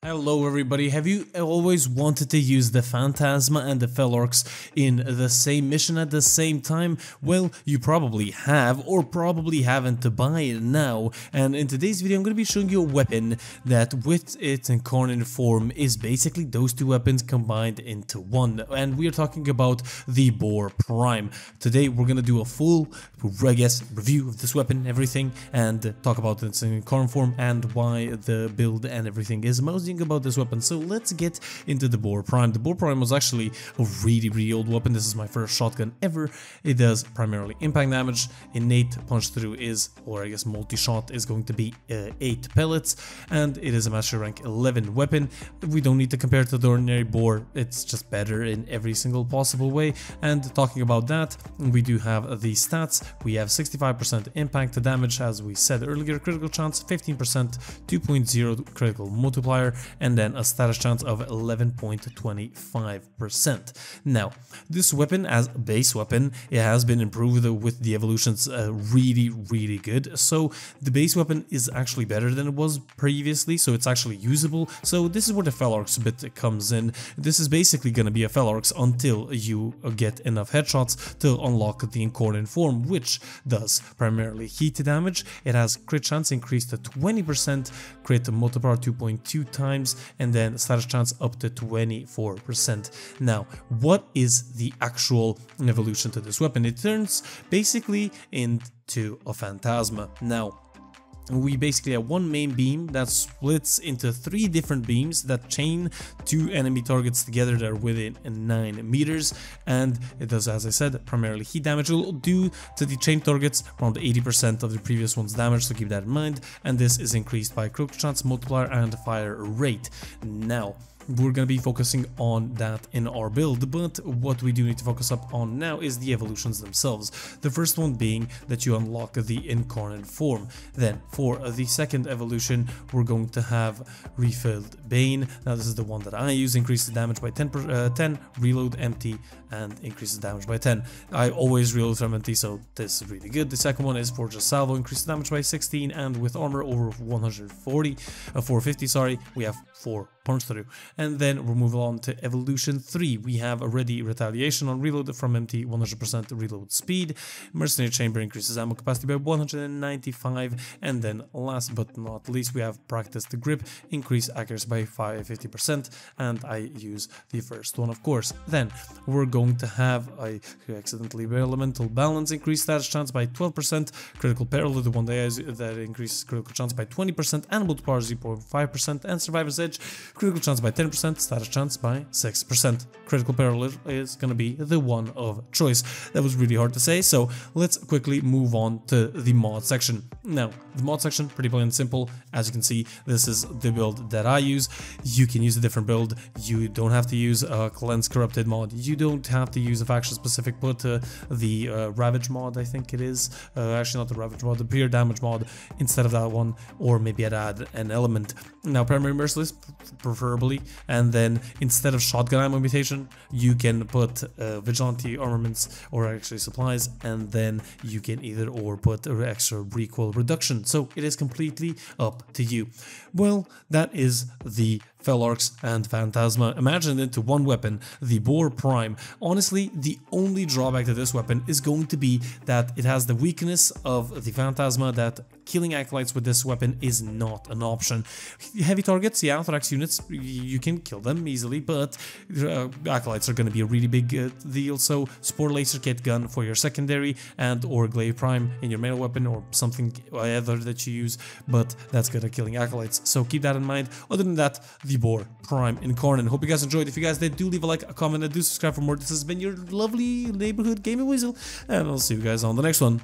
Hello everybody, have you always wanted to use the Phantasma and the Felorx in the same mission at the same time? Well, you probably have or probably haven't to buy it now, and in today's video I'm going to be showing you a weapon that with its incarnate form is basically those two weapons combined into one, and we are talking about the Boar Prime. Today we're going to do a full, review of this weapon, everything, and talk about its incarnate form and why the build and everything is mostly about this weapon. So let's get into the Boar Prime. The Boar Prime was actually a really old weapon. This is my first shotgun ever. It does primarily impact damage. Innate punch through is, or I guess multi-shot is going to be 8 pellets, and it is a master rank 11 weapon. We don't need to compare it to the ordinary boar. It's just better in every single possible way. And talking about that, we do have the stats. We have 65% impact to damage, as we said earlier, critical chance 15%, 2.0 critical multiplier, and then a status chance of 11.25%. Now, this weapon as a base weapon, it has been improved with the evolutions really good. So the base weapon is actually better than it was previously, so it's actually usable. So this is where the Felorx bit comes in. This is basically going to be a Felorx until you get enough headshots to unlock the incarnate form, which does primarily heat damage. It has crit chance increased to 20%, crit multiplier 2.2 times, and then status chance up to 24%. Now, what is the actual evolution to this weapon? It turns basically into a Phantasma. Now, we basically have one main beam that splits into 3 different beams that chain 2 enemy targets together that are within 9 meters, and it does, as I said, primarily heat damage. It will do to the chain targets around 80% of the previous one's damage, so keep that in mind, and this is increased by critical chance multiplier and fire rate. Now, we're going to be focusing on that in our build, but what we do need to focus up on now is the evolutions themselves. The first one being that you unlock the incarnate form. Then for the second evolution, we're going to have refilled Bane. Now this is the one that I use, increases damage by 10, reload empty, and increases damage by 10. I always reload from empty, so this is really good. The second one is Forge Salvo, increases damage by 16, and with armor over 450, sorry, we have 4 punch through. And then we'll move on to evolution 3. We have a ready retaliation on reload from empty, 100% reload speed. Mercenary chamber increases ammo capacity by 195, and then last but not least we have practiced grip, increase accuracy by 50%, and I use the first one, of course. Then we're going to have a accidentally elemental balance, increase status chance by 12%, critical peril, the one that increases critical chance by 20%, and multiplier 0.5%, and survivor's edge, critical chance by 10%, status chance by 6%. Critical peril is going to be the one of choice. That was really hard to say, so let's quickly move on to the mod section. Now, the mod section, pretty plain and simple. As you can see, this is the build that I use. You can use a different build. You don't have to use a Cleanse Corrupted mod. You don't have to use a faction specific, but the Ravage mod, I think it is. Actually, not the Ravage mod, the Pure Damage mod instead of that one, or maybe I'd add an element. Now, Primary Merciless, preferably, and then instead of shotgun ammo mutation, you can put vigilante armaments or actually supplies, and then you can either or put extra recoil reduction. So it is completely up to you. Well, that is the Felorx and Phantasma imagined into one weapon, the Boar Prime. Honestly, the only drawback to this weapon is going to be that it has the weakness of the Phantasma, that killing acolytes with this weapon is not an option. Heavy targets, yeah, Thorax units, you can kill them easily, but acolytes are going to be a really big deal, so Spore Laser Kit gun for your secondary, and or Glaive Prime in your melee weapon, or something other that you use, but that's good at killing acolytes, so keep that in mind. Other than that, the Boar Prime Incarnon. Hope you guys enjoyed. If you guys did, do leave a like, a comment, and do subscribe for more. This has been your lovely neighborhood gaming weasel, and I'll see you guys on the next one.